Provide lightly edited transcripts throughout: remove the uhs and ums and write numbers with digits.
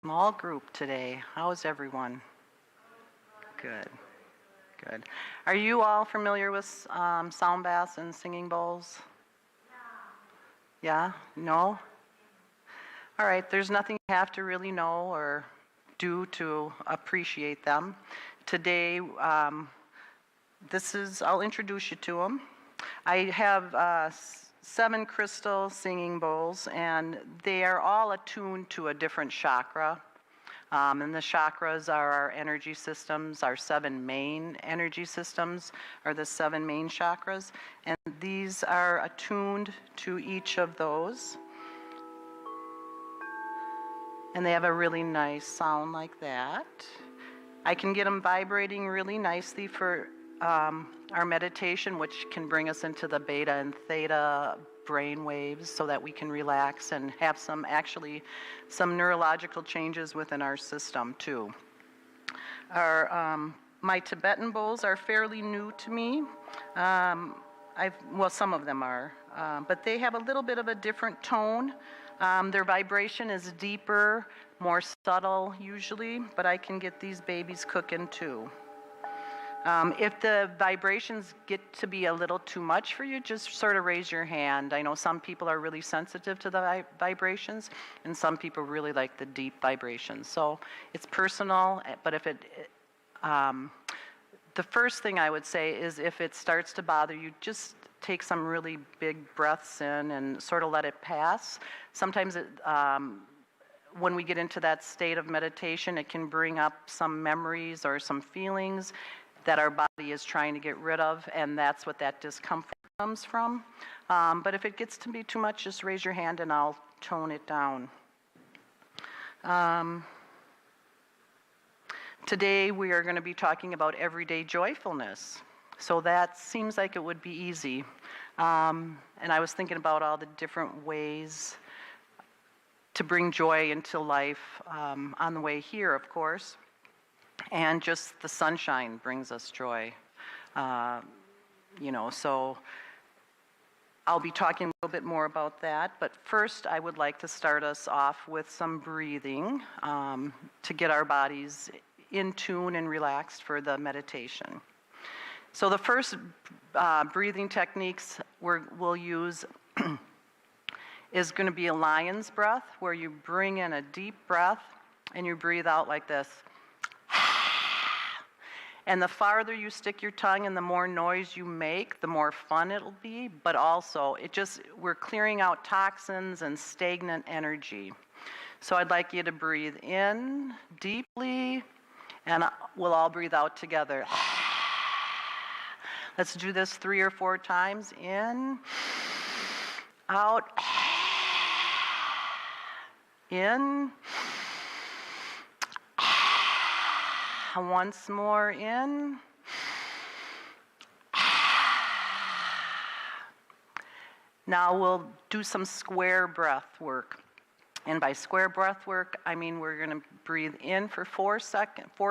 Small group today. How is everyone? Good, good. Are you all familiar with sound baths and singing bowls? Yeah? No? All right, there's nothing you have to really know or do to appreciate them. Today, I'll introduce you to them. I have 7 crystal singing bowls, and they are all attuned to a different chakra. And the chakras are our energy systems. Our 7 main energy systems are the 7 main chakras. And these are attuned to each of those. And they have a really nice sound like that. I can get them vibrating really nicely for our meditation, which can bring us into the beta and theta brain waves so that we can relax and have some neurological changes within our system too. My Tibetan bowls are fairly new to me. Some of them are, but they have a little bit of a different tone. Their vibration is deeper, more subtle usually, but I can get these babies cooking too. If the vibrations get to be a little too much for you, just sort of raise your hand. I know some people are really sensitive to the vibrations, and some people really like the deep vibrations. So it's personal, but the first thing I would say is if it starts to bother you, just take some really big breaths in and sort of let it pass. Sometimes when we get into that state of meditation, it can bring up some memories or some feelings that our body is trying to get rid of, and that's what that discomfort comes from. But if it gets to be too much, just raise your hand and I'll tone it down. Today we are going to be talking about everyday joyfulness. So that seems like it would be easy. And I was thinking about all the different ways to bring joy into life on the way here, of course. And just the sunshine brings us joy. So I'll be talking a little bit more about that. But first, I would like to start us off with some breathing to get our bodies in tune and relaxed for the meditation. So the first breathing techniques we'll use is going to be a lion's breath, where you bring in a deep breath and you breathe out like this. And the farther you stick your tongue and the more noise you make, the more fun it'll be, but also we're clearing out toxins and stagnant energy. So I'd like you to breathe in deeply, and we'll all breathe out together. Let's do this 3 or 4 times. In, out, in. Once more, in. Now we'll do some square breath work. And by square breath work, I mean we're going to breathe in for 4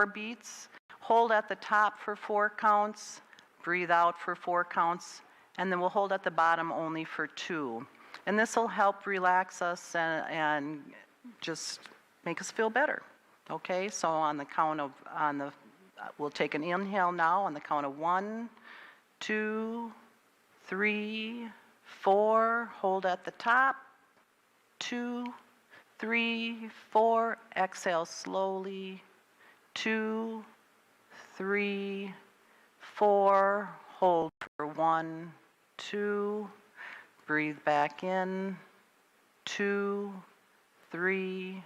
beats, hold at the top for 4 counts, breathe out for 4 counts, and then we'll hold at the bottom only for 2. And this will help relax us and just make us feel better. Okay, so we'll take an inhale now on the count of 1, 2, 3, 4. Hold at the top. 2, 3, 4. Exhale slowly. 2, 3, 4. Hold for 1, 2. Breathe back in. 2, 3,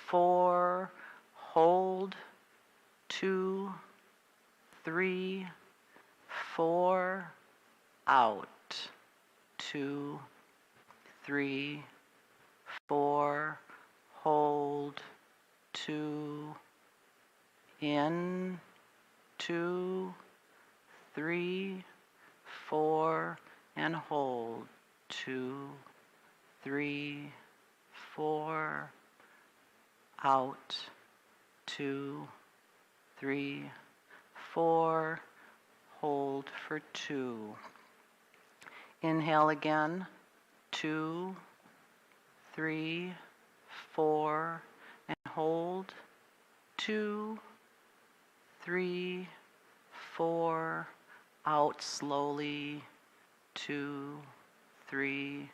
4. Hold. 2, 3, 4. Out. 2, 3, 4. Hold. 2. In. 2, 3, 4. And hold. 2, 3, 4. Out. 2, 3, 4. Hold for 2. Inhale again. 2, 3, 4. And hold 2, 3, 4, out slowly, 2, 3,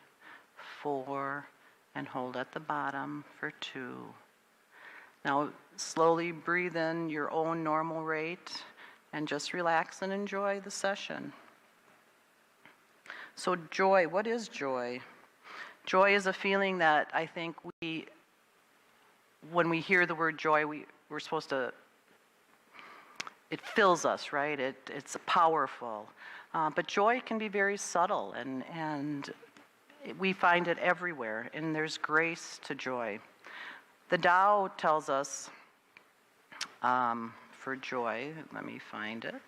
4, and hold at the bottom for 2. Now slowly breathe in your own normal rate and just relax and enjoy the session. So joy, what is joy? Joy is a feeling that I think when we hear the word joy, we're supposed to, it fills us, right? It's powerful. But joy can be very subtle, and we find it everywhere, and there's grace to joy. The Tao tells us for joy, let me find it.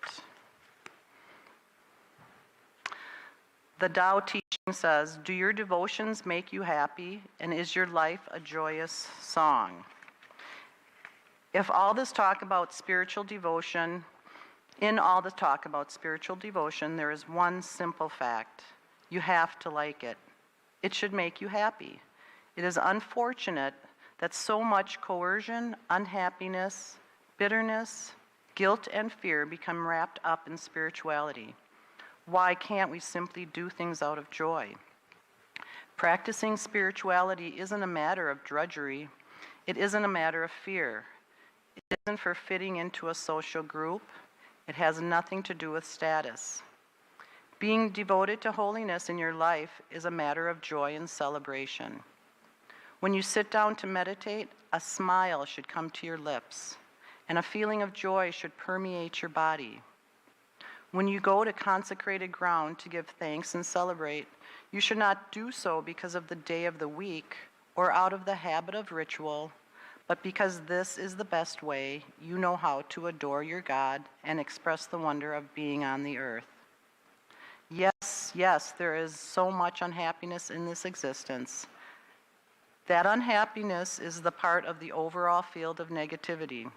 The Tao teaching says, do your devotions make you happy, and is your life a joyous song? If all this talk about spiritual devotion, in all the talk about spiritual devotion, there is one simple fact. You have to like it. It should make you happy. It is unfortunate that so much coercion, unhappiness, bitterness, guilt, and fear become wrapped up in spirituality. Why can't we simply do things out of joy? Practicing spirituality isn't a matter of drudgery. It isn't a matter of fear. It isn't for fitting into a social group. It has nothing to do with status. Being devoted to holiness in your life is a matter of joy and celebration. When you sit down to meditate, a smile should come to your lips, and a feeling of joy should permeate your body. When you go to consecrated ground to give thanks and celebrate, you should not do so because of the day of the week or out of the habit of ritual, but because this is the best way you know how to adore your God and express the wonder of being on the earth. Yes, there is so much unhappiness in this existence. That unhappiness is the part of the overall field of negativity.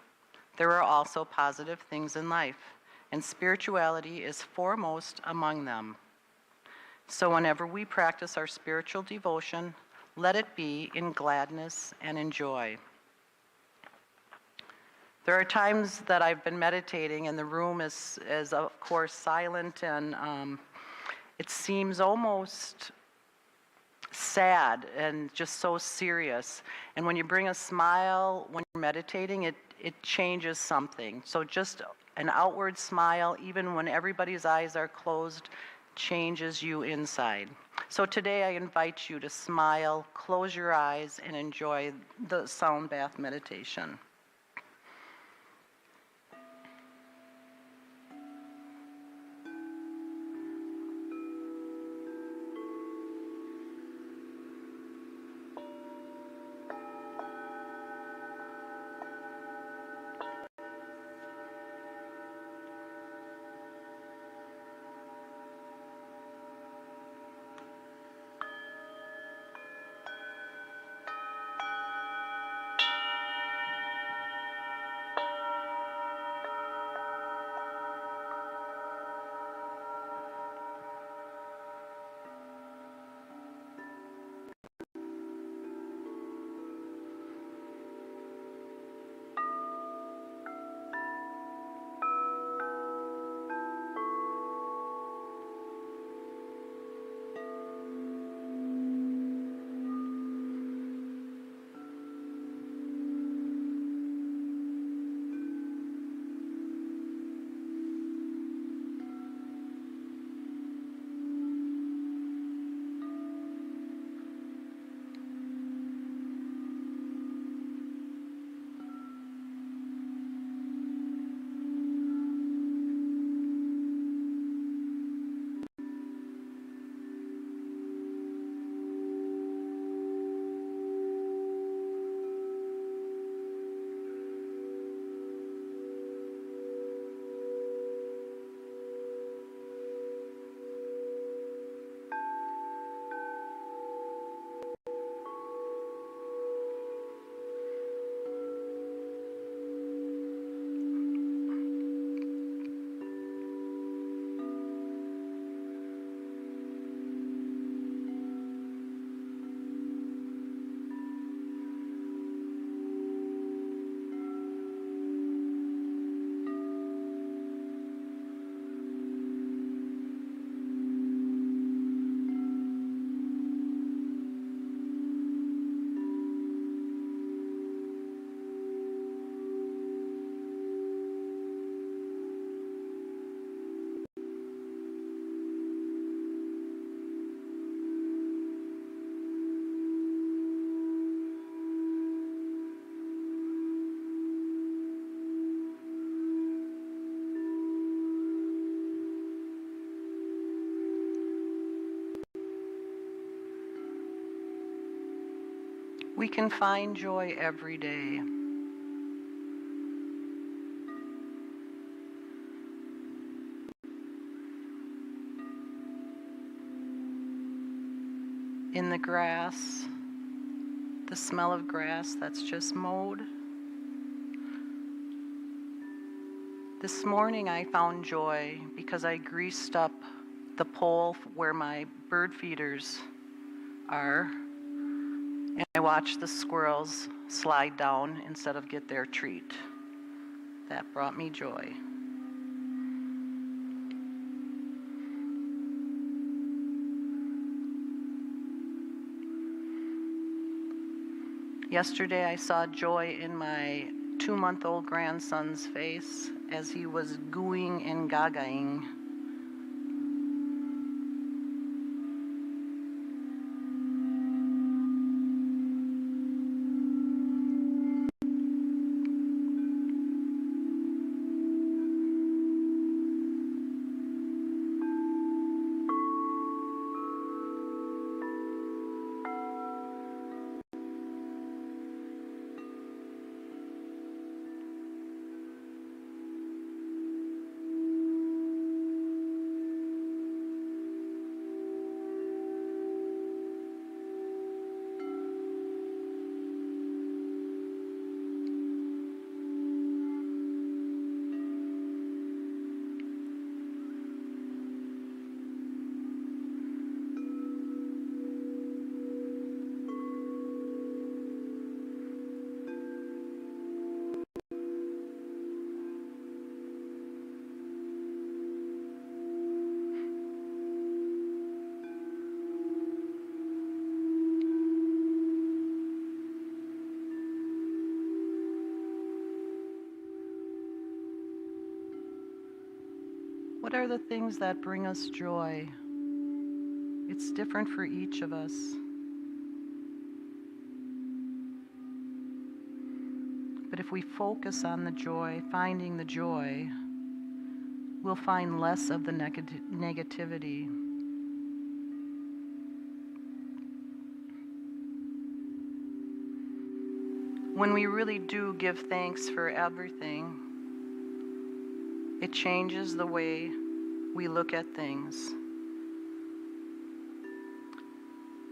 There are also positive things in life, and spirituality is foremost among them. So whenever we practice our spiritual devotion, let it be in gladness and in joy. There are times that I've been meditating and the room is of course silent, and it seems almost sad and just so serious. And when you bring a smile when you're meditating, it changes something. So just an outward smile, even when everybody's eyes are closed, changes you inside. So today I invite you to smile, close your eyes, and enjoy the sound bath meditation. We can find joy every day. In the grass, the smell of grass that's just mowed. This morning I found joy because I greased up the pole where my bird feeders are, and I watched the squirrels slide down instead of get their treat. That brought me joy. Yesterday I saw joy in my 2-month-old grandson's face as he was gooing and gagaing. What are the things that bring us joy? It's different for each of us. But if we focus on the joy, finding the joy, we'll find less of the negativity. When we really do give thanks for everything, it changes the way we look at things.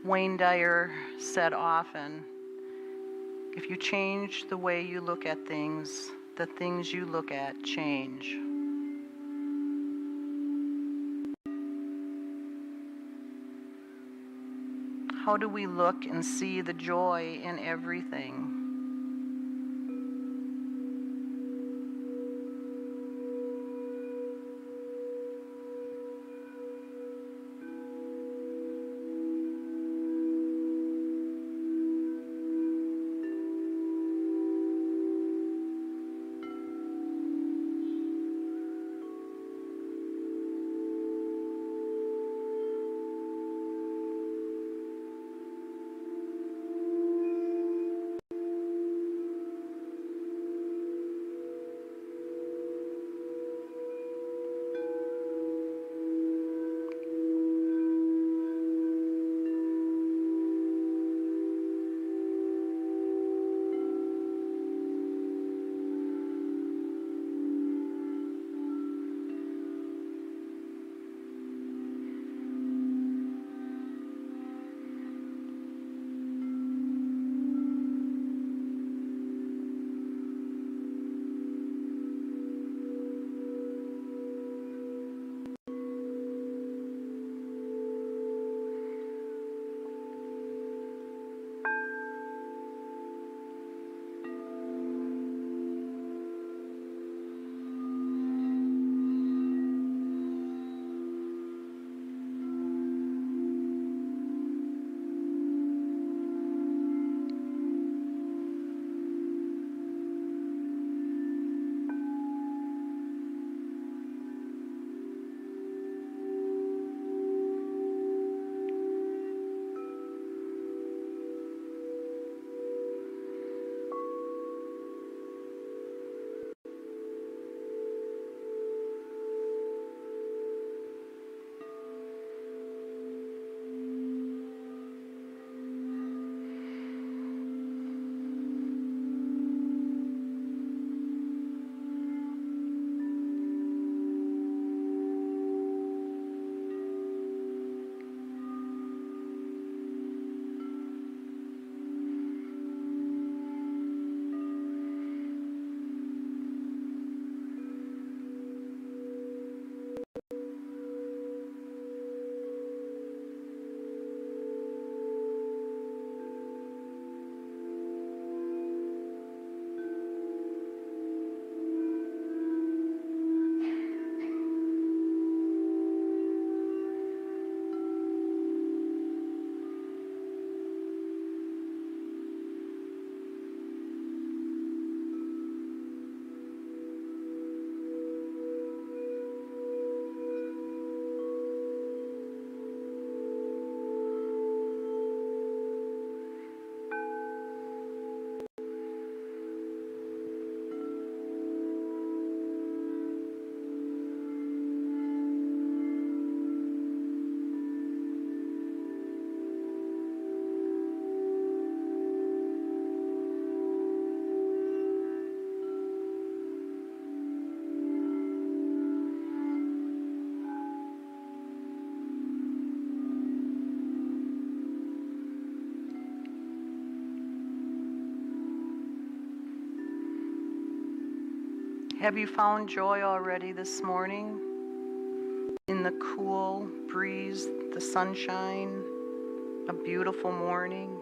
Wayne Dyer said often, if you change the way you look at things, the things you look at change. How do we look and see the joy in everything? Have you found joy already this morning? In the cool breeze, the sunshine, a beautiful morning?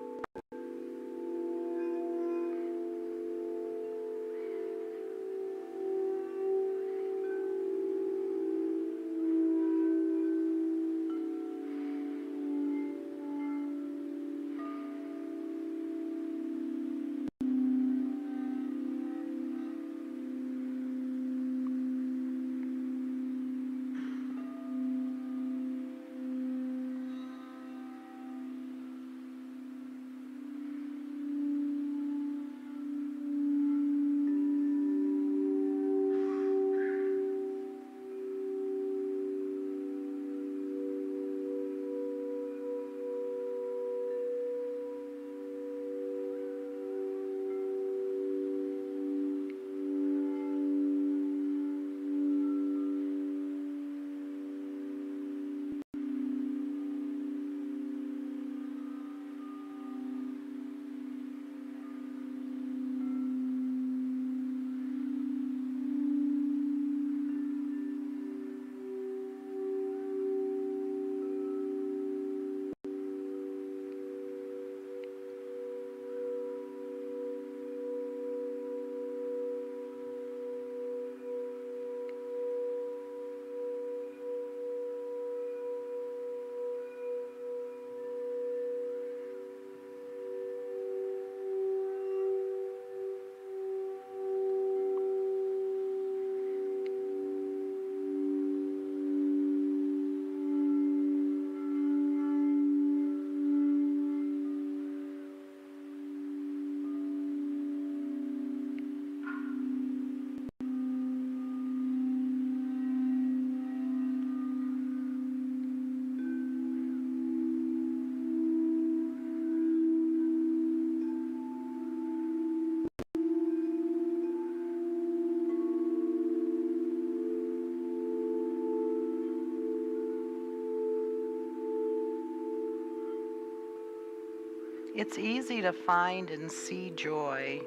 It's easy to find and see joy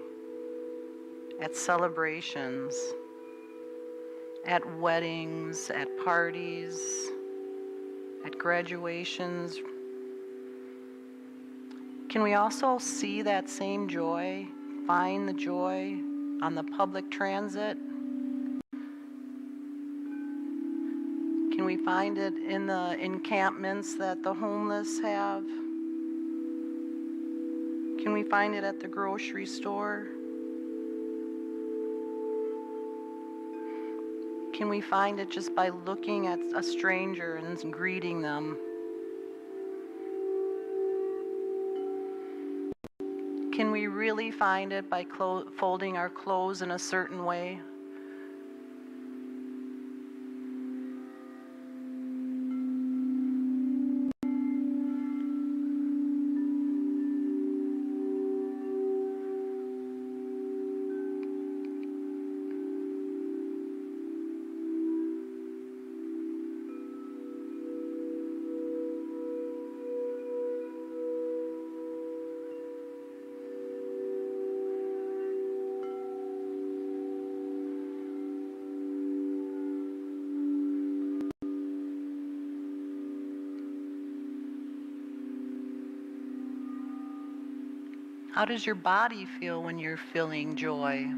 at celebrations, at weddings, at parties, at graduations. Can we also see that same joy, find the joy on the public transit? Can we find it in the encampments that the homeless have? Can we find it at the grocery store? Can we find it just by looking at a stranger and greeting them? Can we really find it by folding our clothes in a certain way? How does your body feel when you're feeling joy?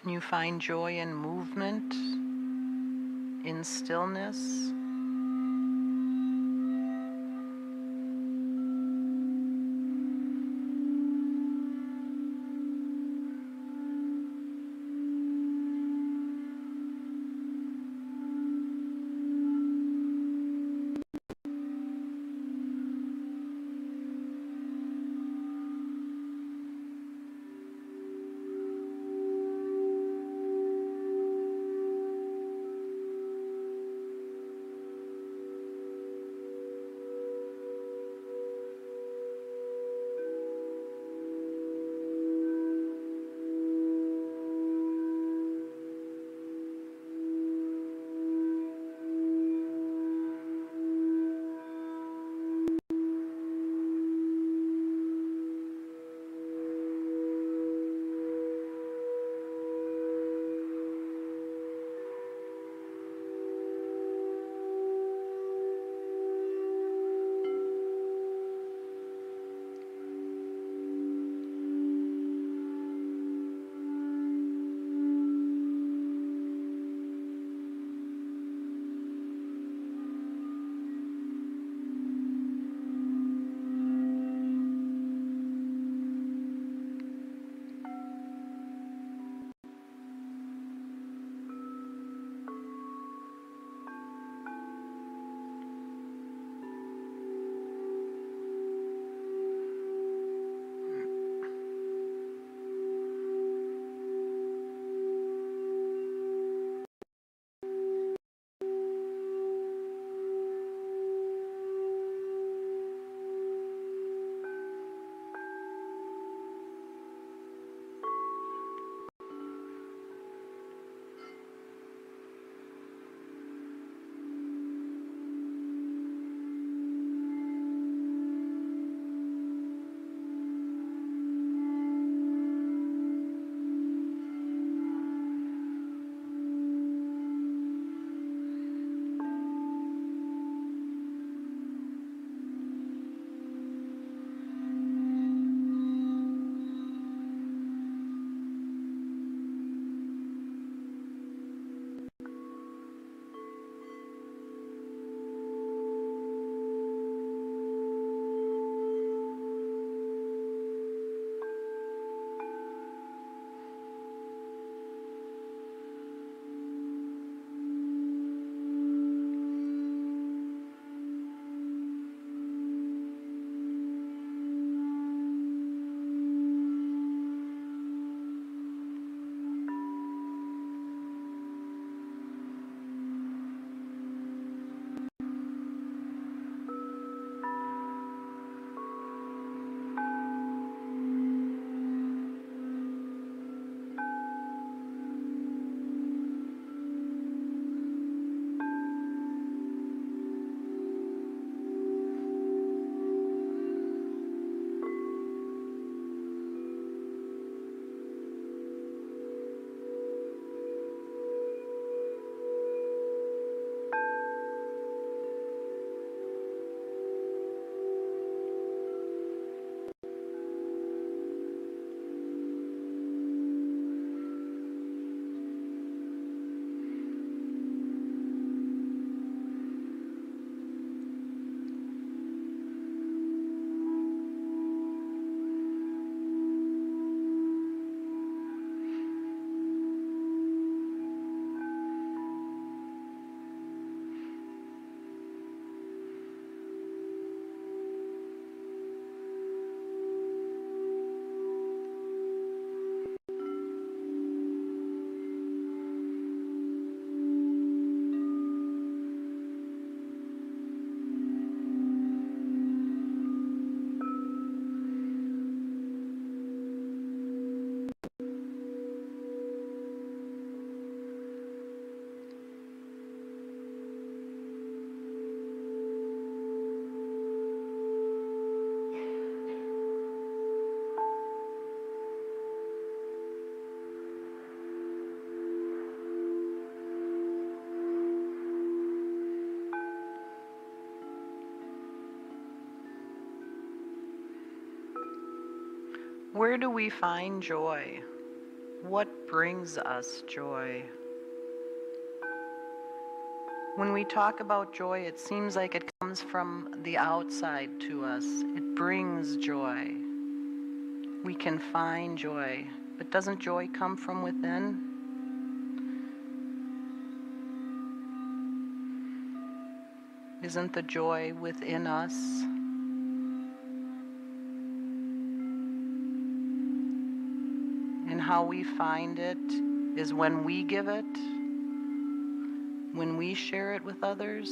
Can you find joy in movement, in stillness? Where do we find joy? What brings us joy? When we talk about joy, it seems like it comes from the outside to us. It brings joy. We can find joy. But doesn't joy come from within? Isn't the joy within us? And how we find it is when we give it, when we share it with others.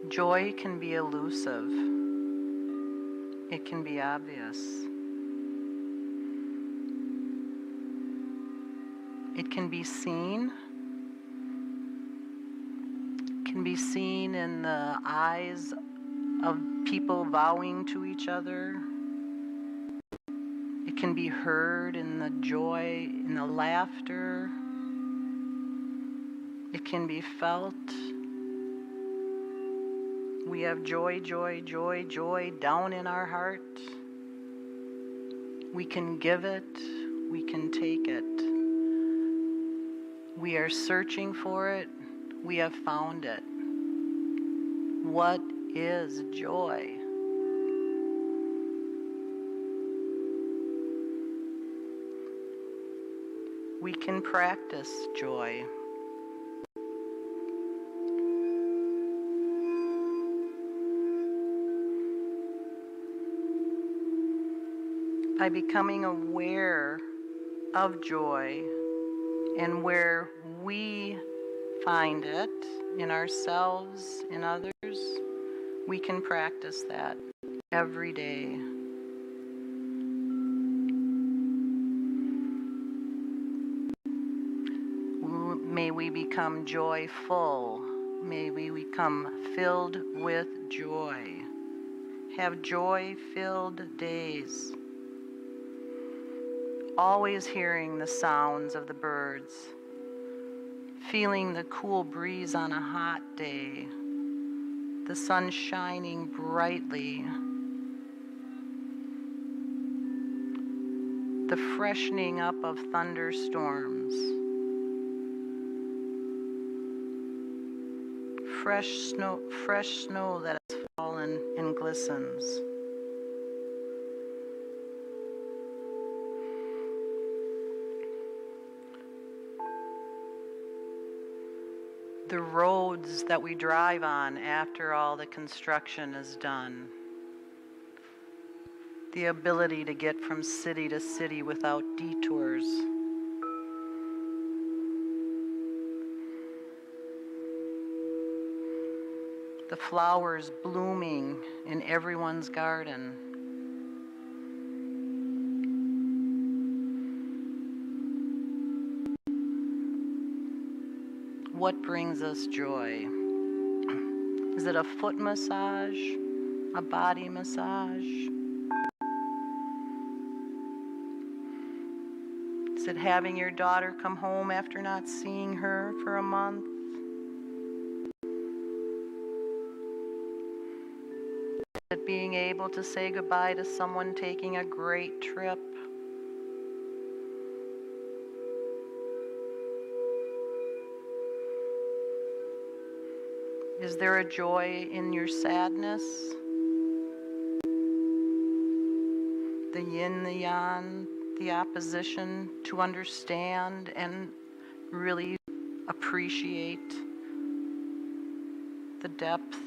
Joy can be elusive. It can be obvious. It can be seen. It can be seen in the eyes of people vowing to each other. It can be heard in the joy, in the laughter. It can be felt. We have joy, joy, joy, joy down in our heart. We can give it, we can take it. We are searching for it, we have found it. What is joy? We can practice joy. By becoming aware of joy and where we find it in ourselves, in others, we can practice that every day. May we become joyful. May we become filled with joy. Have joy-filled days. Always hearing the sounds of the birds. Feeling the cool breeze on a hot day. The sun shining brightly. The freshening up of thunderstorms. Fresh snow that has fallen and glistens. The roads that we drive on after all the construction is done. The ability to get from city to city without detours. The flowers blooming in everyone's garden. What brings us joy? Is it a foot massage? A body massage? Is it having your daughter come home after not seeing her for a month? Is it being able to say goodbye to someone taking a great trip? Is there a joy in your sadness? The yin, the yang, the opposition, to understand and really appreciate the depth.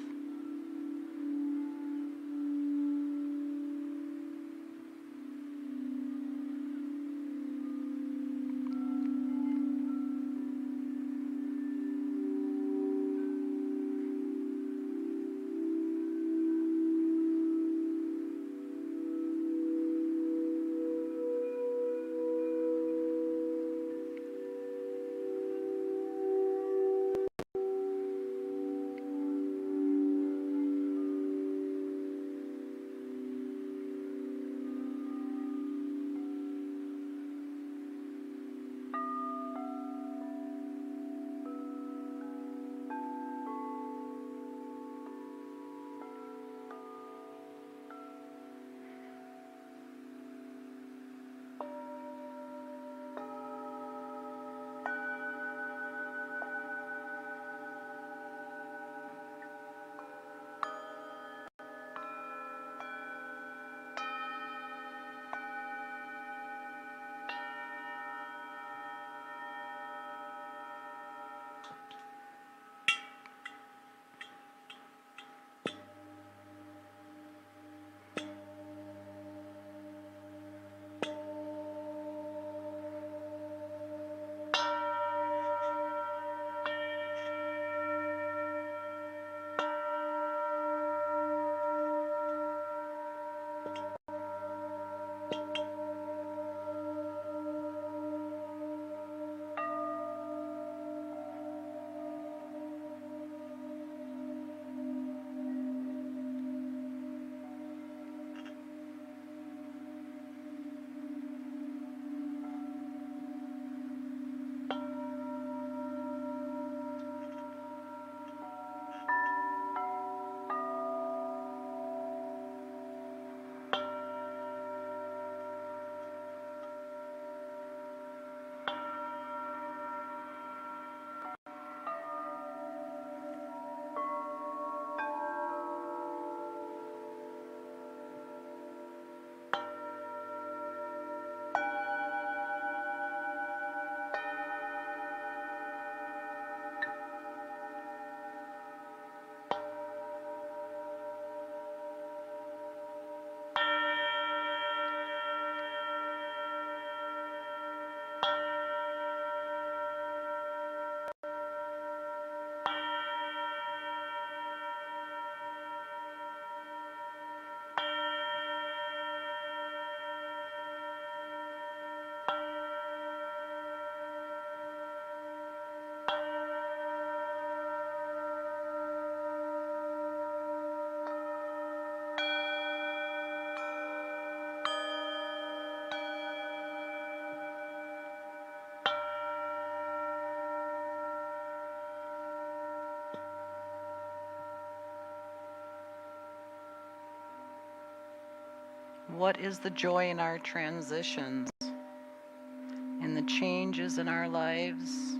What is the joy in our transitions, in the changes in our lives?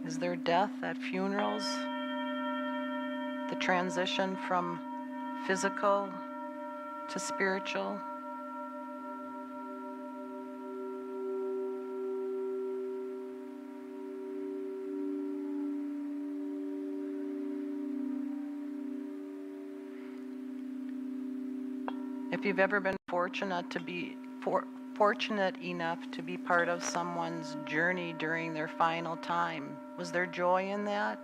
Is there death at funerals? The transition from physical to spiritual? If you've ever been fortunate enough to be part of someone's journey during their final time, was there joy in that?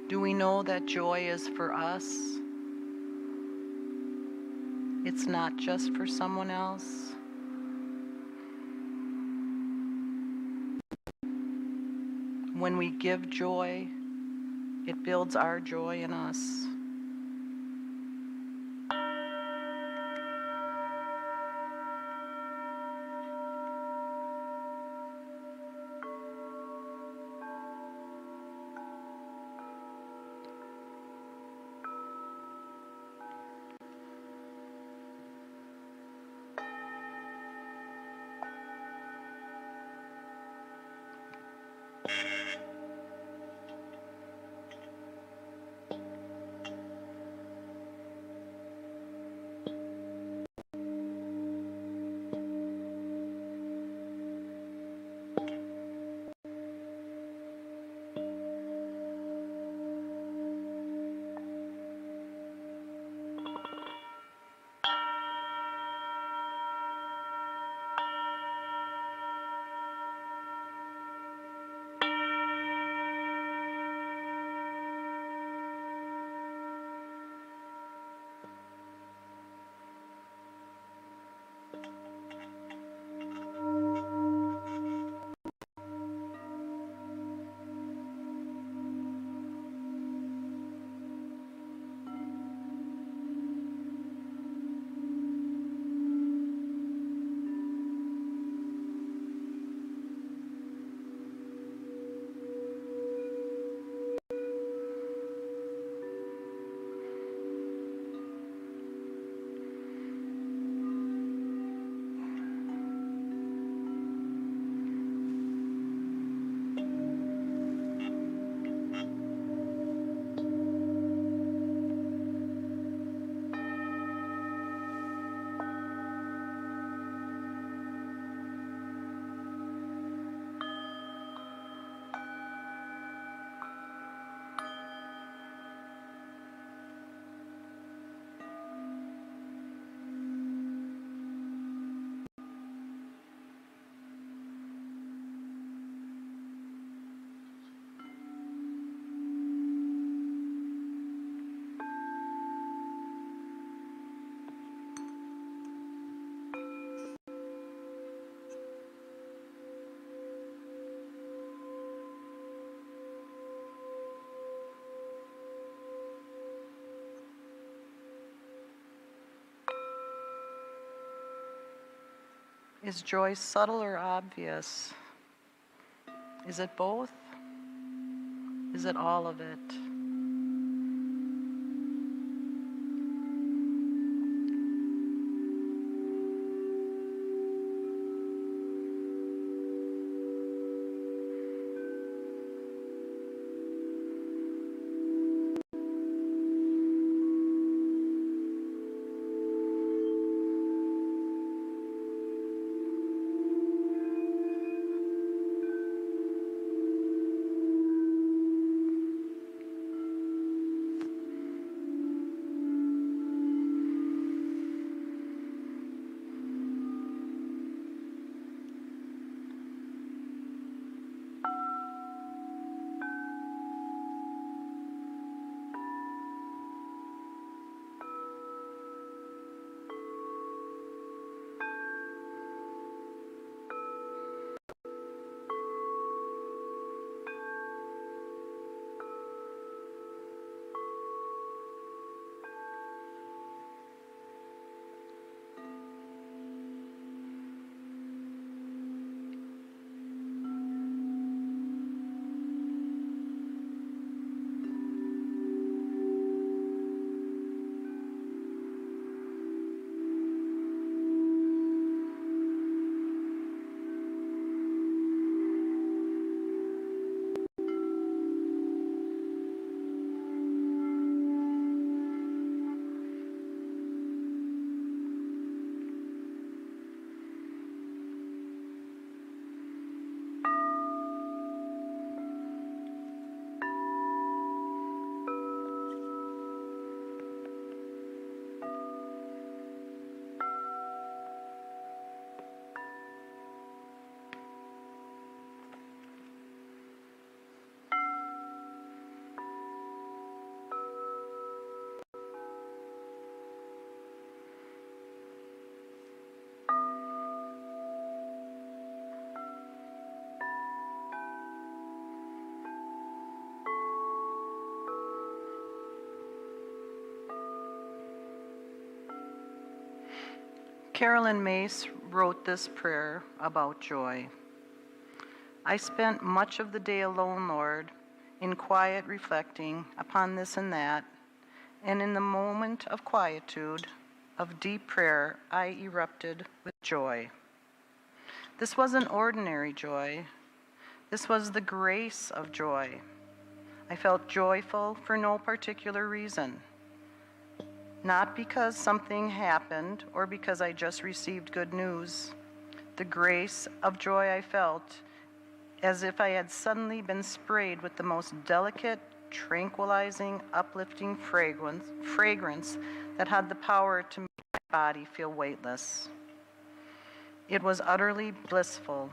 Do we know that joy is for us? It's not just for someone else. When we give joy, it builds our joy in us. Is joy subtle or obvious? Is it both? Is it all of it? Carolyn Mace wrote this prayer about joy. I spent much of the day alone, Lord, in quiet reflecting upon this and that, and in the moment of quietude, of deep prayer, I erupted with joy. This wasn't ordinary joy. This was the grace of joy. I felt joyful for no particular reason. Not because something happened or because I just received good news. The grace of joy I felt as if I had suddenly been sprayed with the most delicate, tranquilizing, uplifting fragrance that had the power to make my body feel weightless. It was utterly blissful.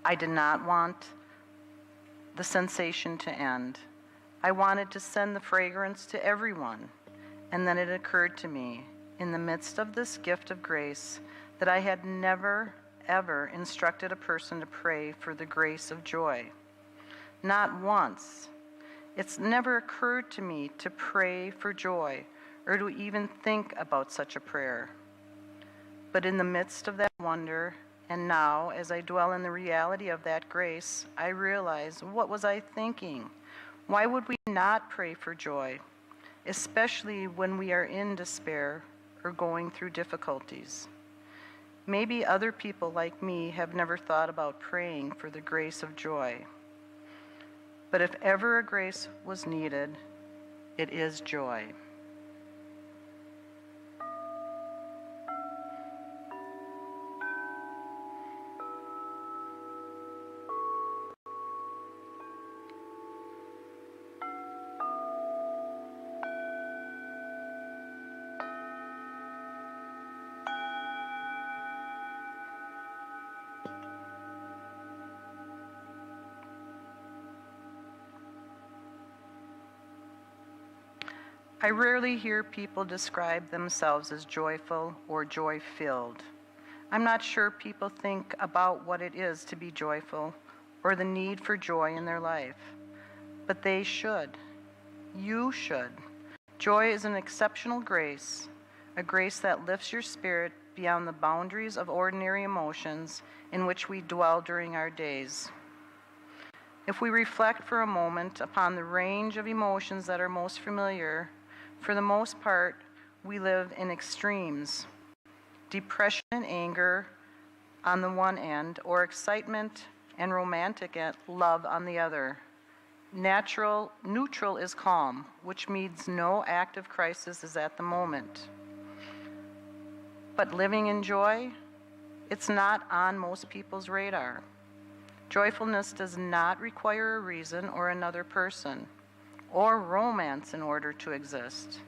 I did not want the sensation to end. I wanted to send the fragrance to everyone. And then it occurred to me, in the midst of this gift of grace, that I had never, ever instructed a person to pray for the grace of joy. Not once. It's never occurred to me to pray for joy or to even think about such a prayer. But in the midst of that wonder, and now, as I dwell in the reality of that grace, I realize, what was I thinking? Why would we not pray for joy? Especially when we are in despair or going through difficulties. Maybe other people like me have never thought about praying for the grace of joy. But if ever a grace was needed, it is joy. I rarely hear people describe themselves as joyful or joy-filled. I'm not sure people think about what it is to be joyful or the need for joy in their life. But they should. You should. Joy is an exceptional grace, a grace that lifts your spirit beyond the boundaries of ordinary emotions in which we dwell during our days. If we reflect for a moment upon the range of emotions that are most familiar, for the most part, we live in extremes. Depression and anger on the one end, or excitement and romantic love on the other. Neutral is calm, which means no active crisis is at the moment. But living in joy, it's not on most people's radar. Joyfulness does not require a reason or another person, or romance in order to exist.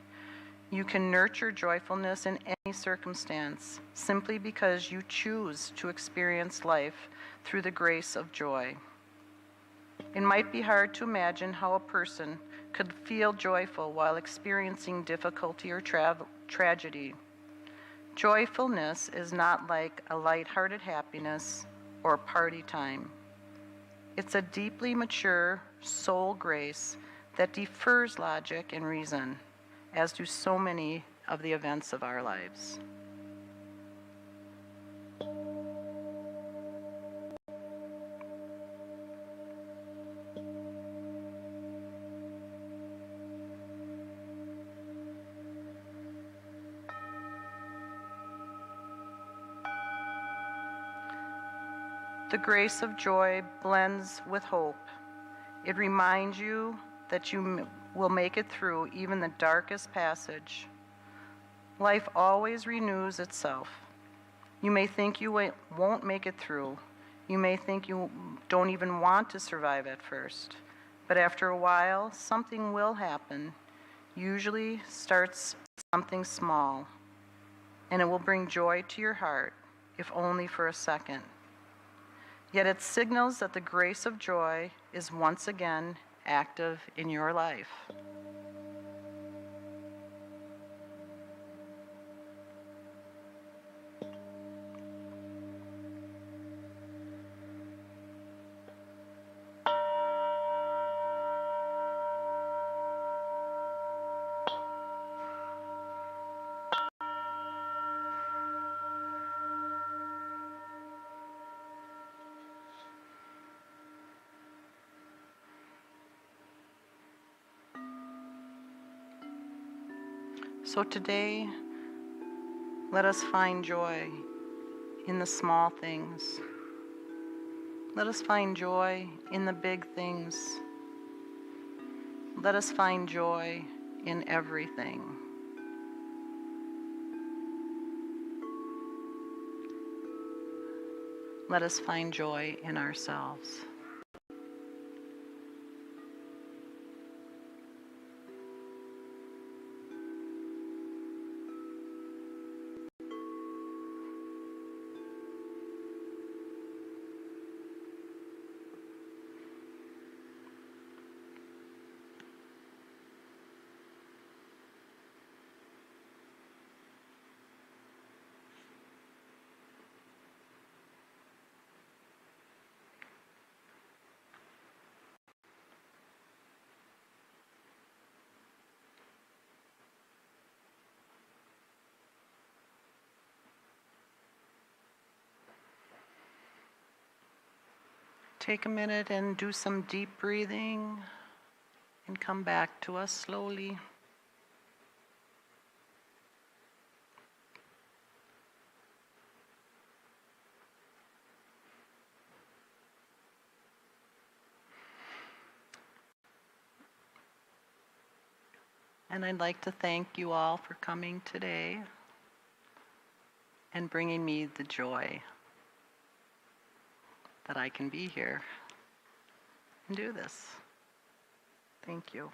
You can nurture joyfulness in any circumstance simply because you choose to experience life through the grace of joy. It might be hard to imagine how a person could feel joyful while experiencing difficulty or tragedy. Joyfulness is not like a lighthearted happiness or party time. It's a deeply mature soul grace that defers logic and reason, as do so many of the events of our lives. The grace of joy blends with hope. It reminds you that you will make it through even the darkest passage. Life always renews itself. You may think you won't make it through. You may think you don't even want to survive at first. But after a while, something will happen. Usually starts something small, and it will bring joy to your heart, if only for a second. Yet it signals that the grace of joy is once again active in your life. So today, let us find joy in the small things. Let us find joy in the big things. Let us find joy in everything. Let us find joy in ourselves. Take a minute and do some deep breathing and come back to us slowly. And I'd like to thank you all for coming today and bringing me the joy that I can be here and do this. Thank you.